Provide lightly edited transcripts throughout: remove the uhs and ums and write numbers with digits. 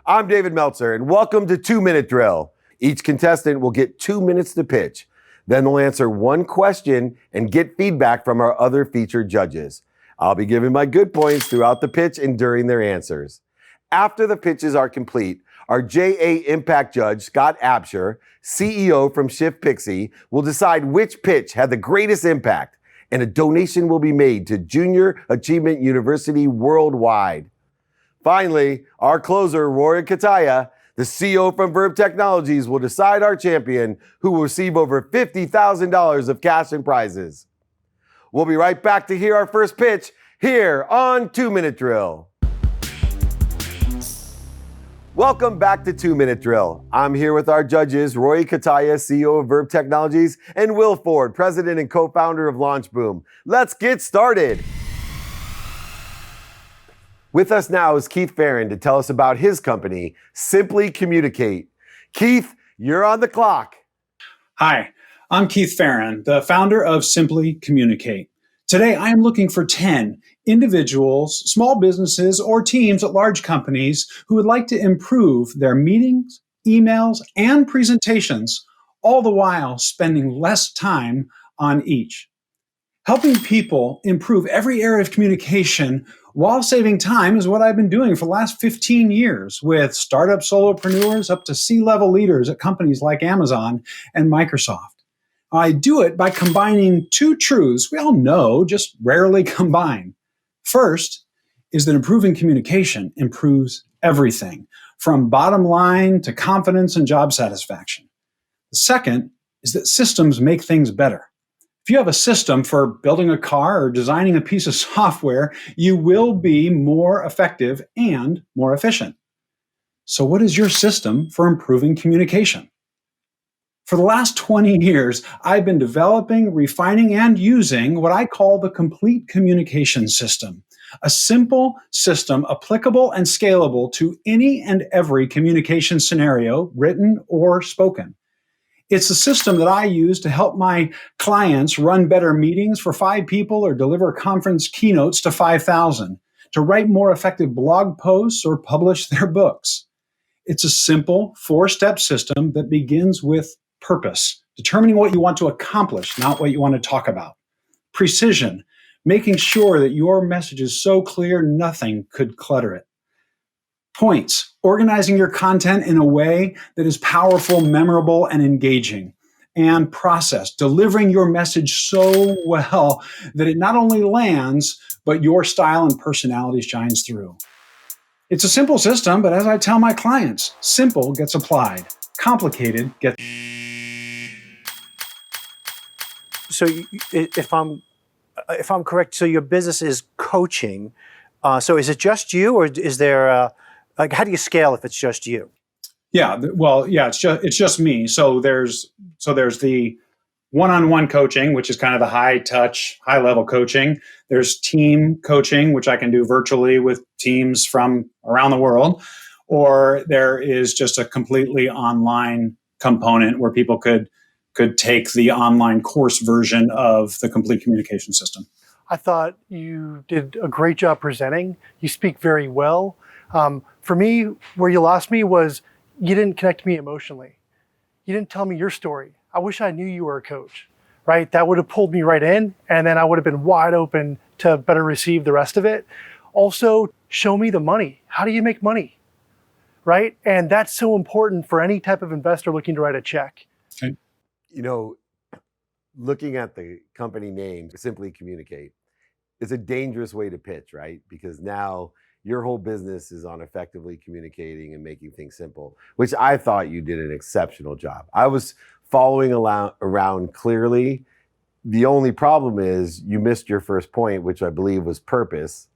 I'm David Meltzer, and welcome to 2 Minute Drill. Each contestant will get 2 minutes to pitch. Then they'll answer one question and get feedback from our other featured judges. I'll be giving my good points throughout the pitch and during their answers. After the pitches are complete, our JA Impact judge, Scott Absher, CEO from Shift Pixie, will decide which pitch had the greatest impact, and a donation will be made to Junior Achievement University worldwide. Finally, our closer, Rory Kataya, the CEO from Verb Technologies, will decide our champion, who will receive over $50,000 of cash and prizes. We'll be right back to hear our first pitch here on 2 Minute Drill. Welcome back to 2 Minute Drill. I'm here with our judges, Rory Kataya, CEO of Verb Technologies, and Will Ford, president and co-founder of LaunchBoom. Let's get started. With us now is Keith Farron to tell us about his company, Simply Communicate. Keith, you're on the clock. Hi, I'm Keith Farron, the founder of Simply Communicate. Today, I am looking for 10 individuals, small businesses, or teams at large companies who would like to improve their meetings, emails, and presentations, all the while spending less time on each. Helping people improve every area of communication while saving time is what I've been doing for the last 15 years with startup solopreneurs up to C-level leaders at companies like Amazon and Microsoft. I do it by combining two truths we all know, just rarely combine. First is that improving communication improves everything, from bottom line to confidence and job satisfaction. The second is that systems make things better. If you have a system for building a car or designing a piece of software, you will be more effective and more efficient. So what is your system for improving communication? For the last 20 years, I've been developing, refining, and using what I call the complete communication system, a simple system applicable and scalable to any and every communication scenario, written or spoken. It's a system that I use to help my clients run better meetings for 5 people or deliver conference keynotes to 5,000, to write more effective blog posts or publish their books. It's a simple 4-step system that begins with purpose, determining what you want to accomplish, not what you want to talk about. Precision, making sure that your message is so clear nothing could clutter it. Points, organizing your content in a way that is powerful, memorable, and engaging. And process, delivering your message so well that it not only lands, but your style and personality shines through. It's a simple system, but as I tell my clients, simple gets applied, complicated gets... So if I'm correct, so your business is coaching. So is it just you, or is there how do you scale if it's just you? Yeah, well, yeah, it's just me. So there's the one-on-one coaching, which is kind of the high touch, high level coaching. There's team coaching, which I can do virtually with teams from around the world, or there is just a completely online component where people could take the online course version of the complete communication system. I thought you did a great job presenting. You speak very well. For me, where you lost me was you didn't connect me emotionally. You didn't tell me your story. I wish I knew you were a coach, right? That would have pulled me right in, and then I would have been wide open to better receive the rest of it. Also, show me the money. How do you make money, right? And that's so important for any type of investor looking to write a check. Okay. You know, looking at the company name, Simply Communicate, it's a dangerous way to pitch, right? Because now your whole business is on effectively communicating and making things simple, which I thought you did an exceptional job. I was following around clearly. The only problem is you missed your first point, which I believe was purpose.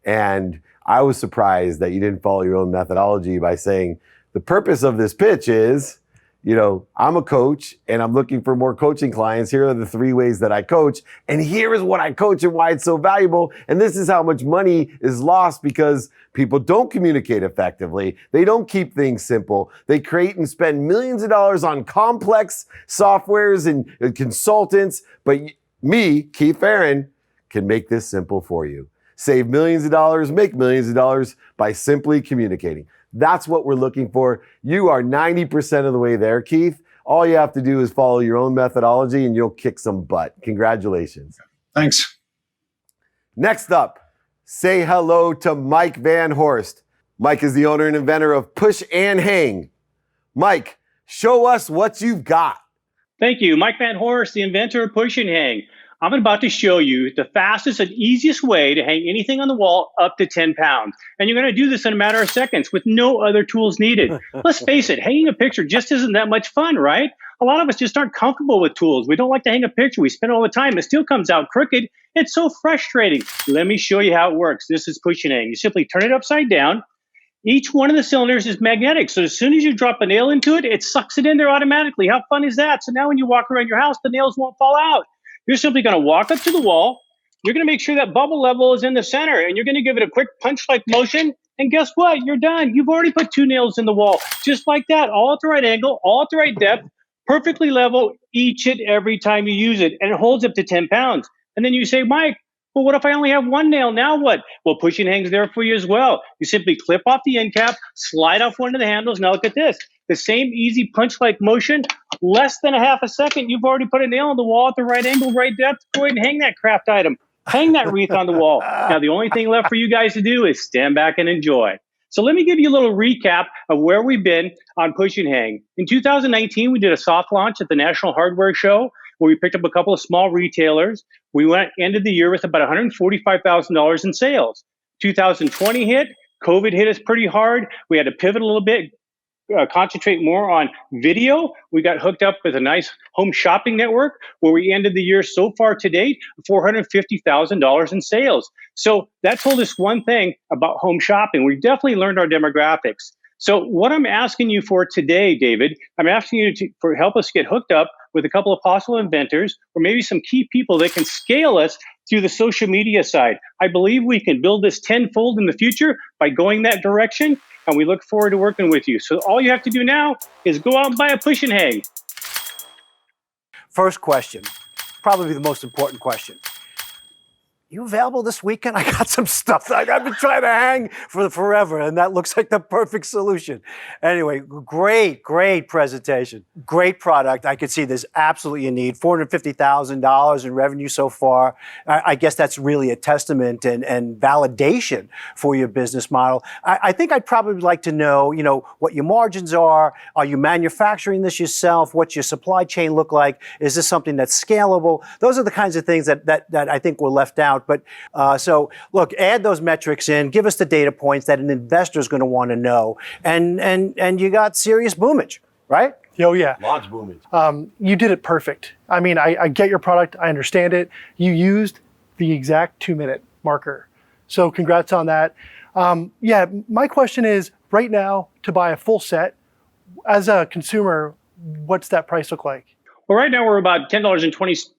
And I was surprised that you didn't follow your own methodology by saying the purpose of this pitch is, you know, I'm a coach and I'm looking for more coaching clients. Here are the 3 ways that I coach. And here is what I coach and why it's so valuable. And this is how much money is lost because people don't communicate effectively. They don't keep things simple. They create and spend millions of dollars on complex softwares and consultants. But me, Keith Farron, can make this simple for you. Save millions of dollars, make millions of dollars by simply communicating. That's what we're looking for. You are 90% of the way there, Keith. All you have to do is follow your own methodology and you'll kick some butt. Congratulations. Thanks. Next up, say hello to Mike Van Horst. Mike is the owner and inventor of Push and Hang. Mike, show us what you've got. Thank you. Mike Van Horst, the inventor of Push and Hang. I'm about to show you the fastest and easiest way to hang anything on the wall up to 10 pounds. And you're going to do this in a matter of seconds with no other tools needed. Let's face it, hanging a picture just isn't that much fun, right? A lot of us just aren't comfortable with tools. We don't like to hang a picture. We spend all the time. It still comes out crooked. It's so frustrating. Let me show you how it works. This is Push and Hang. You simply turn it upside down. Each one of the cylinders is magnetic. So as soon as you drop a nail into it, it sucks it in there automatically. How fun is that? So now when you walk around your house, the nails won't fall out. You're simply going to walk up to the wall. You're going to make sure that bubble level is in the center, and you're going to give it a quick punch-like motion. And guess what? You're done. You've already put 2 nails in the wall, just like that, all at the right angle, all at the right depth, perfectly level each and every time you use it, and it holds up to 10 pounds. And then you say, Mike, well, what if I only have 1 nail? Now what? Well, Push and Hang's there for you as well. You simply clip off the end cap, slide off one of the handles. Now look at this. The same easy punch-like motion, less than a half a second, you've already put a nail on the wall at the right angle, right depth. Go ahead and hang that craft item. Hang that wreath on the wall. Now, the only thing left for you guys to do is stand back and enjoy. So let me give you a little recap of where we've been on Push and Hang. In 2019, we did a soft launch at the National Hardware Show where we picked up a couple of small retailers. We ended the year with about $145,000 in sales. 2020 hit. COVID hit us pretty hard. We had to pivot a little bit, concentrate more on video. We got hooked up with a nice home shopping network where we ended the year so far to date, $450,000 in sales. So that told us one thing about home shopping. We definitely learned our demographics. So what I'm asking you for today, David, I'm asking you to help us get hooked up with a couple of possible inventors or maybe some key people that can scale us through the social media side. I believe we can build this tenfold in the future by going that direction, and we look forward to working with you. So all you have to do now is go out and buy a Push and Hang. First question, probably the most important question. You available this weekend? I got some stuff that I've been trying to hang for forever, and that looks like the perfect solution. Anyway, great presentation. Great product. I could see there's absolutely a need. $450,000 in revenue so far. I guess that's really a testament and validation for your business model. I think I'd probably like to know, what your margins are. Are you manufacturing this yourself? What's your supply chain look like? Is this something that's scalable? Those are the kinds of things that I think were left out. But so look, add those metrics in, give us the data points that an investor is going to want to know, and you got serious boomage, right? Oh yeah. Launch boomage. You did it perfect. I mean, I get your product. I understand it. You used the exact 2-minute marker. So congrats on that. Yeah, my question is, right now, to buy a full set, as a consumer, what's that price look like? Well, right now we're about $10.20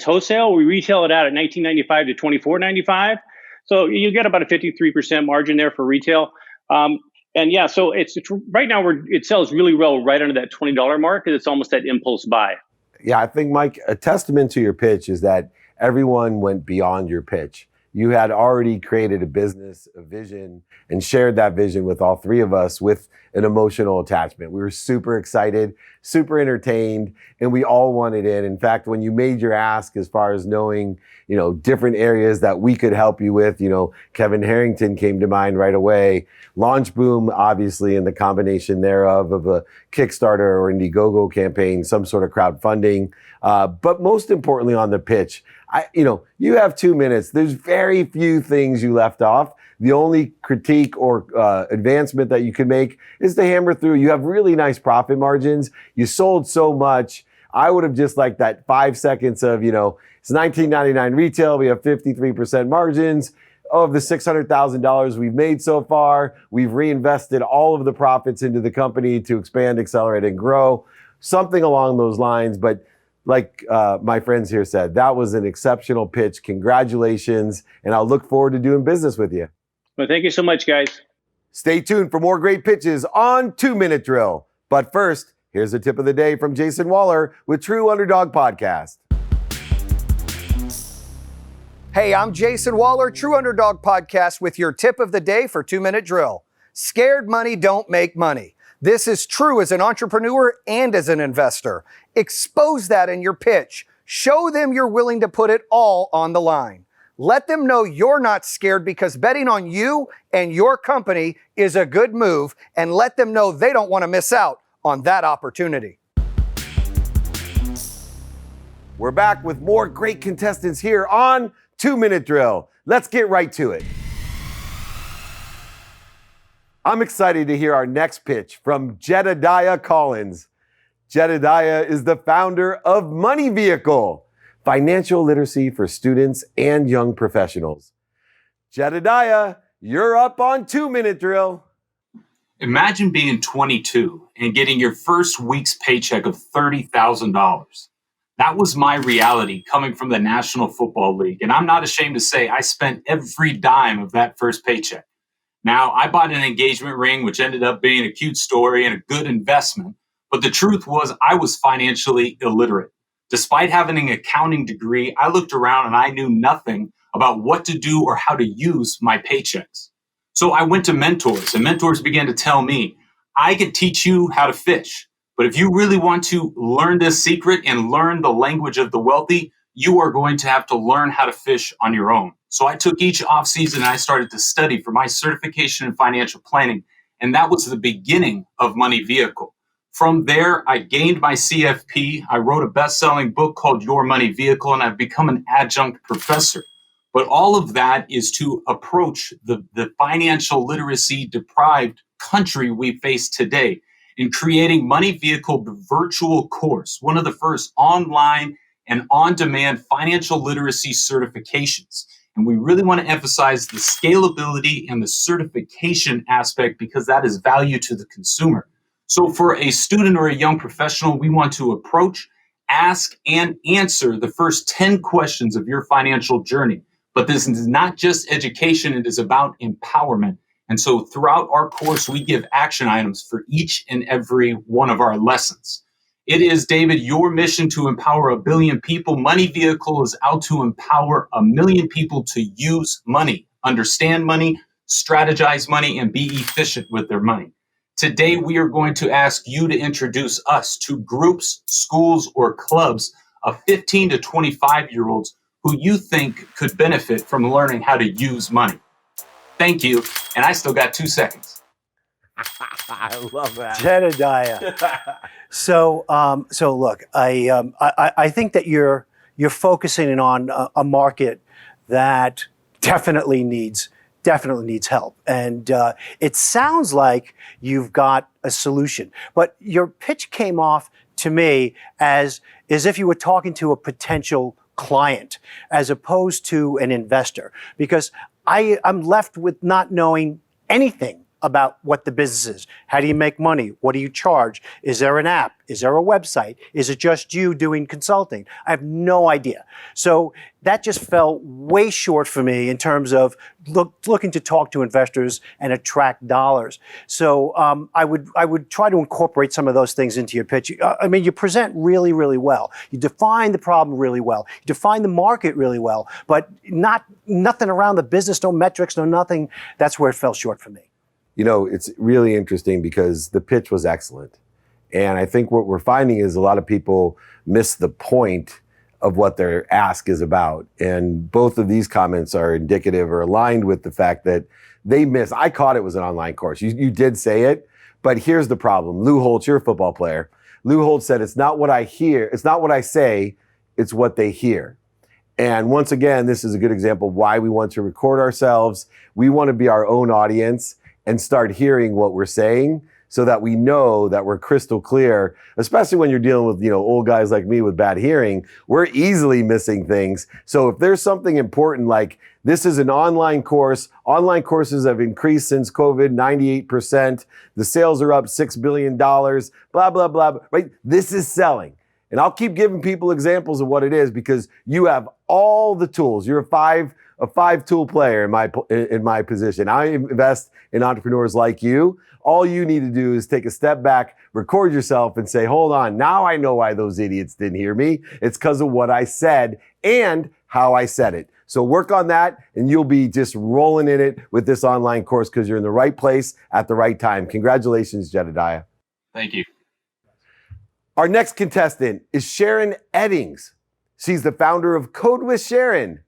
wholesale. We retail it out at $19.95 to $24.95. So you get about a 53% margin there for retail. And yeah, so it's right now it sells really well right under that $20 mark because it's almost that impulse buy. Yeah, I think, Mike, a testament to your pitch is that everyone went beyond your pitch. You had already created a business, a vision, and shared that vision with all 3 of us with an emotional attachment. We were super excited, super entertained, and we all wanted in. In fact, when you made your ask as far as knowing, different areas that we could help you with, Kevin Harrington came to mind right away. Launch Boom, obviously, and the combination thereof of a Kickstarter or Indiegogo campaign, some sort of crowdfunding. But most importantly on the pitch, you have 2 minutes. There's very few things you left off. The only critique or advancement that you can make is to hammer through. You have really nice profit margins. You sold so much. I would have just liked that 5 seconds of, it's $19.99 retail. We have 53% margins. Of the $600,000 we've made so far, we've reinvested all of the profits into the company to expand, accelerate, and grow. Something along those lines. But like my friends here said, that was an exceptional pitch. Congratulations. And I'll look forward to doing business with you. Well, thank you so much, guys. Stay tuned for more great pitches on 2-Minute Drill. But first, here's a tip of the day from Jason Waller with True Underdog Podcast. Hey, I'm Jason Waller, True Underdog Podcast, with your tip of the day for 2-Minute Drill. Scared money don't make money. This is true as an entrepreneur and as an investor. Expose that in your pitch. Show them you're willing to put it all on the line. Let them know you're not scared because betting on you and your company is a good move, and let them know they don't want to miss out on that opportunity. We're back with more great contestants here on 2-Minute Drill. Let's get right to it. I'm excited to hear our next pitch from Jedediah Collins. Jedediah is the founder of Money Vehicle, financial literacy for students and young professionals. Jedediah, you're up on 2-Minute Drill. Imagine being 22 and getting your first week's paycheck of $30,000. That was my reality coming from the National Football League. And I'm not ashamed to say I spent every dime of that first paycheck. Now, I bought an engagement ring, which ended up being a cute story and a good investment. But the truth was I was financially illiterate. Despite having an accounting degree, I looked around and I knew nothing about what to do or how to use my paychecks. So I went to mentors, and mentors began to tell me, I could teach you how to fish. But if you really want to learn this secret and learn the language of the wealthy, you are going to have to learn how to fish on your own. So I took each off season and I started to study for my certification in financial planning. And that was the beginning of Money Vehicle. From there, I gained my CFP. I wrote a best-selling book called Your Money Vehicle, and I've become an adjunct professor. But all of that is to approach the financial literacy deprived country we face today in creating Money Vehicle, the virtual course, one of the first online and on-demand financial literacy certifications. And we really want to emphasize the scalability and the certification aspect because that is value to the consumer. So for a student or a young professional, we want to approach, ask, and answer the first 10 questions of your financial journey. But this is not just education, it is about empowerment. And so throughout our course, we give action items for each and every one of our lessons. It is, David, your mission to empower 1 billion people. Money Vehicle is out to empower 1 million people to use money, understand money, strategize money, and be efficient with their money. Today, we are going to ask you to introduce us to groups, schools, or clubs of 15 to 25-year-olds who you think could benefit from learning how to use money. Thank you, and I still got 2 seconds. I love that. Jedediah. So look, I think that you're focusing in on a market that definitely needs help, and it sounds like you've got a solution. But your pitch came off to me as if you were talking to a potential client as opposed to an investor, because I'm left with not knowing anything about what the business is. How do you make money? What do you charge? Is there an app? Is there a website? Is it just you doing consulting? I have no idea. So that just fell way short for me in terms of looking to talk to investors and attract dollars. So I would try to incorporate some of those things into your pitch. I mean, you present really, really well. You define the problem really well. You define the market really well, but nothing around the business, no metrics, no nothing. That's where it fell short for me. You know, it's really interesting because the pitch was excellent. And I think what we're finding is a lot of people miss the point of what their ask is about. And both of these comments are indicative or aligned with the fact that they miss. I caught it was an online course. You did say it, but here's the problem. Lou Holtz, you're a football player. Lou Holtz said, it's not what I hear, it's not what I say, it's what they hear. And once again, this is a good example of why we want to record ourselves. We want to be our own audience and start hearing what we're saying so that we know that we're crystal clear, especially when you're dealing with, old guys like me with bad hearing. We're easily missing things. So if there's something important like this is an online course, online courses have increased since COVID, 98%. The sales are up $6 billion, blah, blah, blah, right? This is selling. And I'll keep giving people examples of what it is because you have all the tools. You're a five tool player in my position. I invest in entrepreneurs like you. All you need to do is take a step back, record yourself and say, hold on, now I know why those idiots didn't hear me. It's because of what I said and how I said it. So work on that and you'll be just rolling in it with this online course because you're in the right place at the right time. Congratulations, Jedediah. Thank you. Our next contestant is Sharon Eddings. She's the founder of Code with Sharon.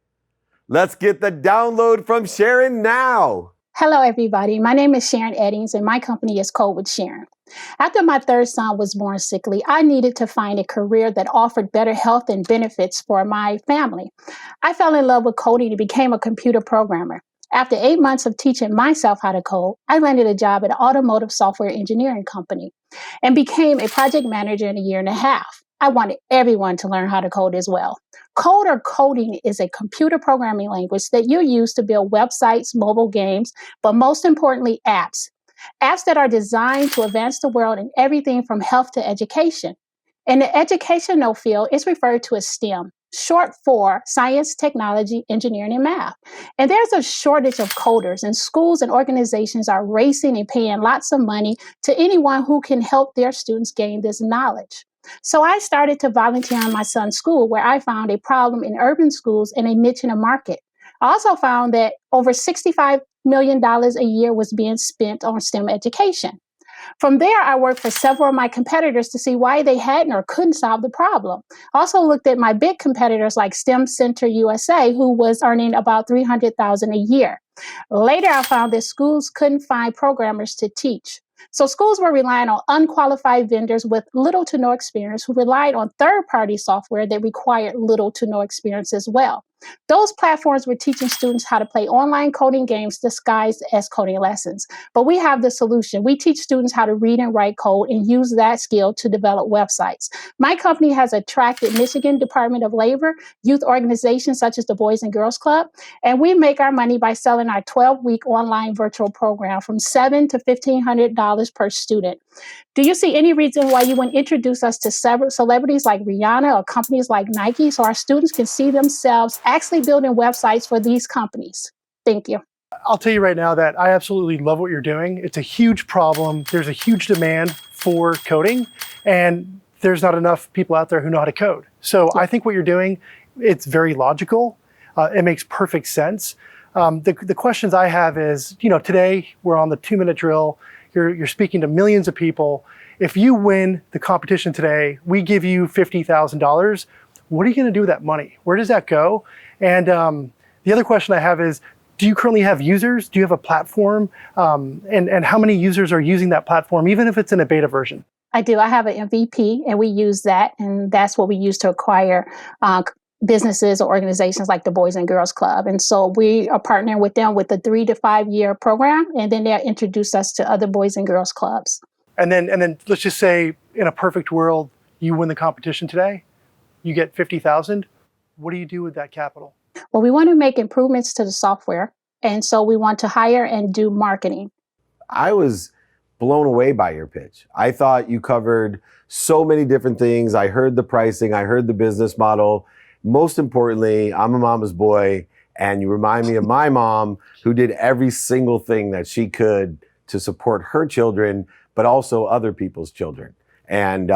Let's get the download from Sharon now. Hello, everybody. My name is Sharon Eddings, and my company is Code with Sharon. After my third son was born sickly, I needed to find a career that offered better health and benefits for my family. I fell in love with coding and became a computer programmer. After 8 months of teaching myself how to code, I landed a job at an automotive software engineering company and became a project manager in a year and a half. I wanted everyone to learn how to code as well. Code or coding is a computer programming language that you use to build websites, mobile games, but most importantly, apps. Apps that are designed to advance the world in everything from health to education. In the educational field, it's referred to as STEM, short for science, technology, engineering, and math. And there's a shortage of coders, and schools and organizations are racing and paying lots of money to anyone who can help their students gain this knowledge. So I started to volunteer in my son's school, where I found a problem in urban schools and a niche in the market. I also found that over $65 million a year was being spent on STEM education. From there, I worked for several of my competitors to see why they hadn't or couldn't solve the problem. I also looked at my big competitors like STEM Center USA, who was earning about $300,000 a year. Later, I found that schools couldn't find programmers to teach. So schools were relying on unqualified vendors with little to no experience who relied on third-party software that required little to no experience as well. Those platforms were teaching students how to play online coding games disguised as coding lessons. But we have the solution. We teach students how to read and write code and use that skill to develop websites. My company has attracted Michigan Department of Labor, youth organizations such as the Boys and Girls Club, and we make our money by selling our 12-week online virtual program from $700 to $1,500 per student. Do you see any reason why you wouldn't introduce us to several celebrities like Rihanna or companies like Nike so our students can see themselves actually building websites for these companies? Thank you. I'll tell you right now that I absolutely love what you're doing. It's a huge problem. There's a huge demand for coding, and there's not enough people out there who know how to code. So I think what you're doing, it's very logical. It makes perfect sense. The questions I have is, today we're on the 2-minute drill. You're speaking to millions of people. If you win the competition today, we give you $50,000. What are you going to do with that money? Where does that go? And the other question I have is, do you currently have users? Do you have a platform? And how many users are using that platform, even if it's in a beta version? I do. I have an MVP, and we use that, and that's what we use to acquire businesses or organizations like the Boys and Girls Club. And so we are partnering with them with a 3 to 5 year program, and then they'll introduce us to other Boys and Girls Clubs. And then let's just say in a perfect world, you win the competition today, you get $50,000. What do you do with that capital? Well, we want to make improvements to the software. And so we want to hire and do marketing. I was blown away by your pitch. I thought you covered so many different things. I heard the pricing, I heard the business model. Most importantly, I'm a mama's boy, and you remind me of my mom, who did every single thing that she could to support her children, but also other people's children, and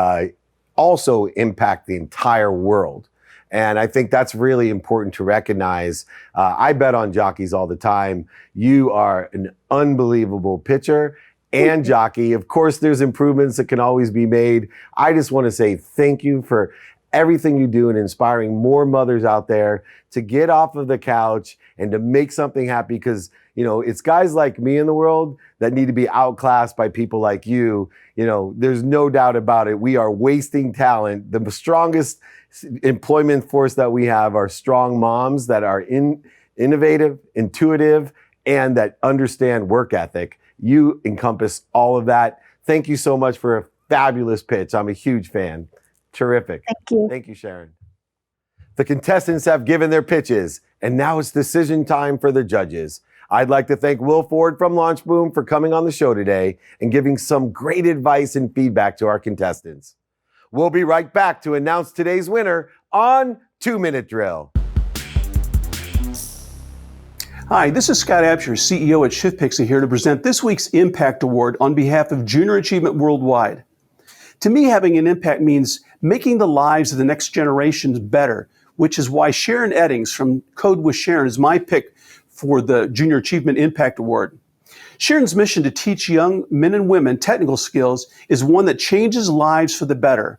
also impact the entire world. And I think that's really important to recognize. I bet on jockeys all the time. You are an unbelievable pitcher and jockey. Of course, there's improvements that can always be made. I just want to say thank you for everything you do in inspiring more mothers out there to get off of the couch and to make something happy, because it's guys like me in the world that need to be outclassed by people like you. There's no doubt about it. We are wasting talent. The strongest employment force that we have are strong moms that are innovative, intuitive, and that understand work ethic. You encompass all of that. Thank you so much for a fabulous pitch. I'm a huge fan. Terrific. Thank you. Thank you, Sharon. The contestants have given their pitches, and now it's decision time for the judges. I'd like to thank Will Ford from LaunchBoom for coming on the show today and giving some great advice and feedback to our contestants. We'll be right back to announce today's winner on 2-Minute Drill. Hi, this is Scott Absher, CEO at ShiftPixel, here to present this week's Impact Award on behalf of Junior Achievement Worldwide. To me, having an impact means making the lives of the next generations better which is why Sharon Eddings from Code with Sharon is my pick for the Junior Achievement Impact Award. Sharon's mission to teach young men and women technical skills is one that changes lives for the better.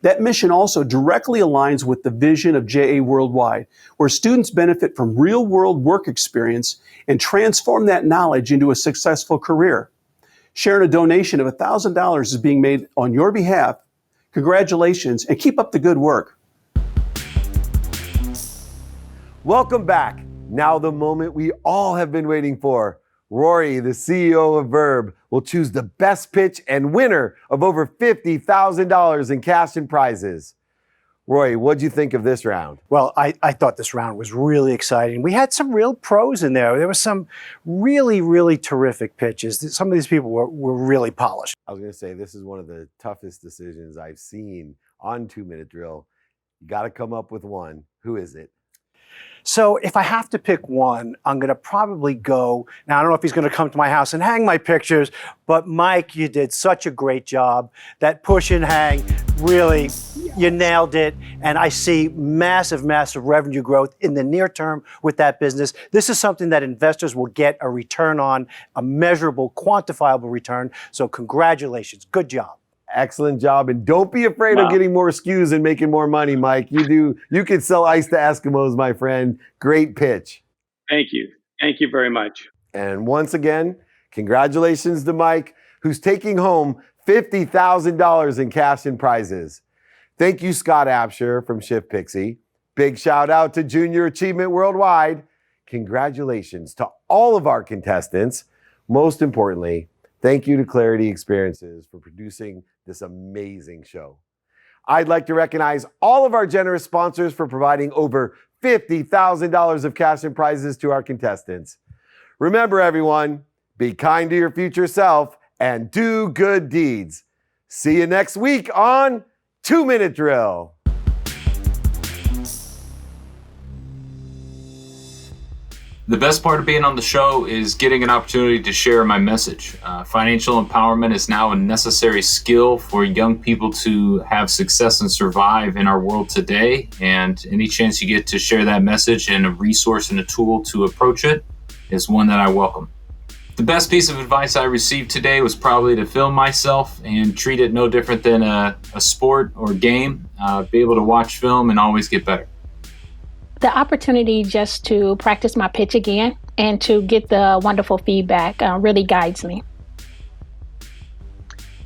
That mission also directly aligns with the vision of JA Worldwide, where students benefit from real-world work experience and transform that knowledge into a successful career. Sharon, a donation of $1,000 is being made on your behalf. Congratulations, and keep up the good work. Welcome back. Now the moment we all have been waiting for. Rory, the CEO of Verb, will choose the best pitch and winner of over $50,000 in cash and prizes. Rory, what'd you think of this round? Well, I thought this round was really exciting. We had some real pros in there. There were some really, really terrific pitches. Some of these people were really polished. I was going to say, this is one of the toughest decisions I've seen on 2-Minute Drill. You got to come up with one. Who is it? So if I have to pick one, I'm going to probably go. Now, I don't know if he's going to come to my house and hang my pictures, but Mike, you did such a great job. That push and hang, really, you nailed it. And I see massive, massive revenue growth in the near term with that business. This is something that investors will get a return on, a measurable, quantifiable return. So congratulations. Good job. Excellent job. And don't be afraid of getting more SKUs and making more money, Mike. You can sell ice to Eskimos, my friend. Great pitch. Thank you. Thank you very much. And once again, congratulations to Mike, who's taking home $50,000 in cash and prizes. Thank you, Scott Absher from Shift Pixie. Big shout out to Junior Achievement Worldwide. Congratulations to all of our contestants. Most importantly, thank you to Clarity Experiences for producing this amazing show. I'd like to recognize all of our generous sponsors for providing over $50,000 of cash and prizes to our contestants. Remember, everyone, be kind to your future self and do good deeds. See you next week on 2-Minute Drill. The best part of being on the show is getting an opportunity to share my message. Financial empowerment is now a necessary skill for young people to have success and survive in our world today. And any chance you get to share that message and a resource and a tool to approach it is one that I welcome. The best piece of advice I received today was probably to film myself and treat it no different than a sport or game. Be able to watch film and always get better. The opportunity just to practice my pitch again and to get the wonderful feedback really guides me.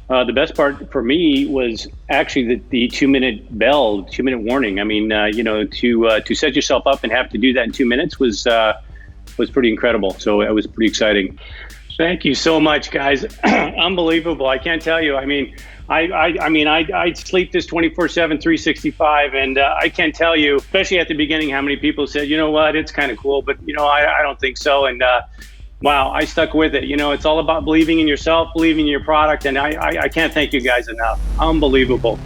The best part for me was actually the 2-minute bell, 2-minute warning. I mean, to set yourself up and have to do that in 2 minutes was pretty incredible. So it was pretty exciting. Thank you so much, guys. Unbelievable. I can't tell you. I mean, I sleep this 24/7, 365, and I can't tell you, especially at the beginning, how many people said, you know what, it's kind of cool, but I don't think so. And wow, I stuck with it. It's all about believing in yourself, believing in your product, and I can't thank you guys enough. Unbelievable.